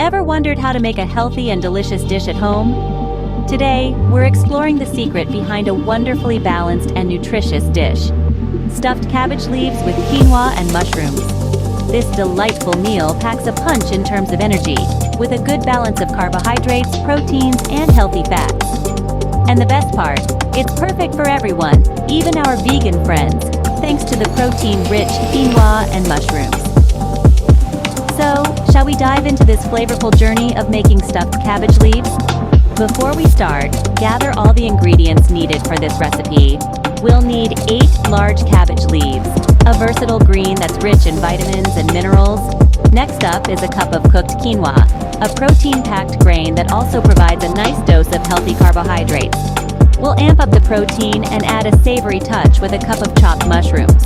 Ever wondered how to make a healthy and delicious dish at home? Today, we're exploring the secret behind a wonderfully balanced and nutritious dish. Stuffed cabbage leaves with quinoa and mushrooms. This delightful meal packs a punch in terms of energy, with a good balance of carbohydrates, proteins, and healthy fats. And the best part, it's perfect for everyone, even our vegan friends, thanks to the protein-rich quinoa and mushrooms. So, shall we dive into this flavorful journey of making stuffed cabbage leaves? Before we start, gather all the ingredients needed for this recipe. We'll need 8 large cabbage leaves, a versatile green that's rich in vitamins and minerals. Next up is a cup of cooked quinoa, a protein-packed grain that also provides a nice dose of healthy carbohydrates. We'll amp up the protein and add a savory touch with a cup of chopped mushrooms.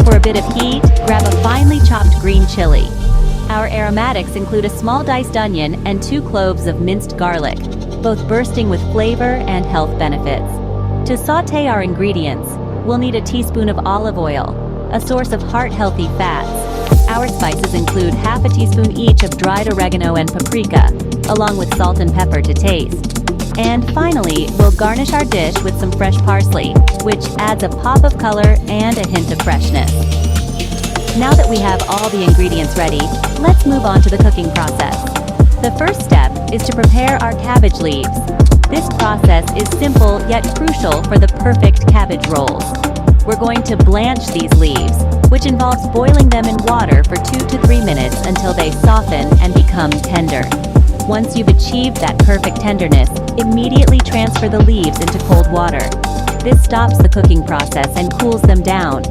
For a bit of heat, grab a finely chopped green chili. Our aromatics include a small diced onion and 2 cloves of minced garlic, both bursting with flavor and health benefits. To sauté our ingredients, we'll need a teaspoon of olive oil, a source of heart-healthy fats. Our spices include half a teaspoon each of dried oregano and paprika, along with salt and pepper to taste. And finally, we'll garnish our dish with some fresh parsley, which adds a pop of color and a hint of freshness. Now that we have all the ingredients ready, let's move on to the cooking process. The first step is to prepare our cabbage leaves. This process is simple yet crucial for the perfect cabbage rolls. We're going to blanch these leaves, which involves boiling them in water for 2 to 3 minutes until they soften and become tender. Once you've achieved that perfect tenderness, immediately transfer the leaves into cold water. This stops the cooking process and cools them down.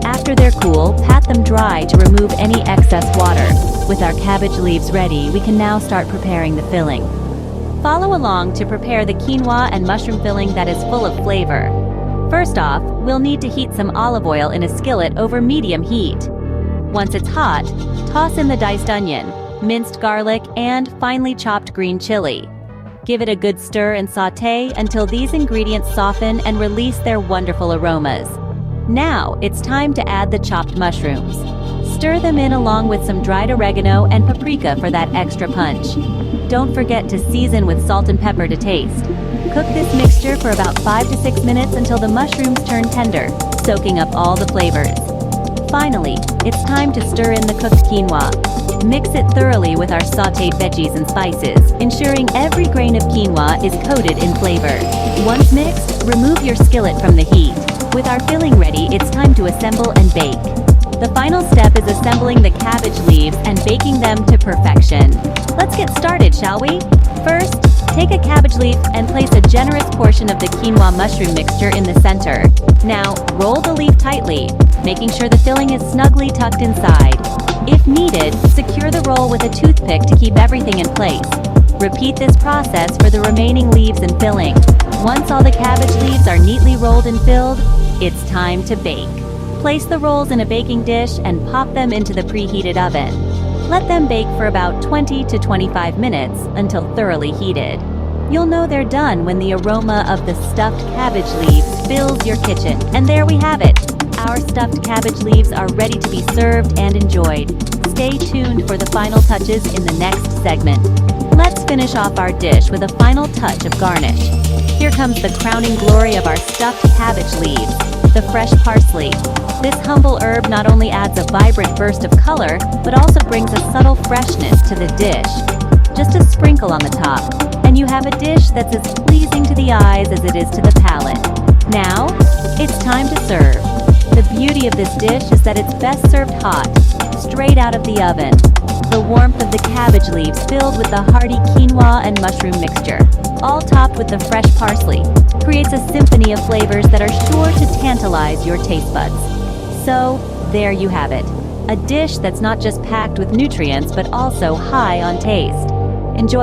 After they're cool, pat them dry to remove any excess water. With our cabbage leaves ready, we can now start preparing the filling. Follow along to prepare the quinoa and mushroom filling that is full of flavor. First off, we'll need to heat some olive oil in a skillet over medium heat. Once it's hot, toss in the diced onion, minced garlic, and finely chopped green chili. Give it a good stir and sauté until these ingredients soften and release their wonderful aromas. Now, it's time to add the chopped mushrooms. Stir them in along with some dried oregano and paprika for that extra punch. Don't forget to season with salt and pepper to taste. Cook this mixture for about 5 to 6 minutes until the mushrooms turn tender, soaking up all the flavors. Finally, it's time to stir in the cooked quinoa. Mix it thoroughly with our sautéed veggies and spices, ensuring every grain of quinoa is coated in flavor. Once mixed, remove your skillet from the heat. With our filling ready, it's time to assemble and bake. The final step is assembling the cabbage leaves and baking them to perfection. Let's get started, shall we? First, take a cabbage leaf and place a generous portion of the quinoa mushroom mixture in the center. Now, roll the leaf tightly, making sure the filling is snugly tucked inside. If needed, secure the roll with a toothpick to keep everything in place. Repeat this process for the remaining leaves and filling. Once all the cabbage leaves are neatly rolled and filled, it's time to bake. Place the rolls in a baking dish and pop them into the preheated oven. Let them bake for about 20 to 25 minutes until thoroughly heated. You'll know they're done when the aroma of the stuffed cabbage leaves fills your kitchen. And there we have it. Our stuffed cabbage leaves are ready to be served and enjoyed. Stay tuned for the final touches in the next segment. Let's finish off our dish with a final touch of garnish. Here comes the crowning glory of our stuffed cabbage leaves, the fresh parsley. This humble herb not only adds a vibrant burst of color, but also brings a subtle freshness to the dish. Just a sprinkle on the top, and you have a dish that's as pleasing to the eyes as it is to the palate. Now, it's time to serve. The beauty of this dish is that it's best served hot, straight out of the oven. The warmth of the cabbage leaves filled with the hearty quinoa and mushroom mixture, all topped with the fresh parsley, creates a symphony of flavors that are sure to tantalize your taste buds. So, there you have it. A dish that's not just packed with nutrients, but also high on taste. Enjoy.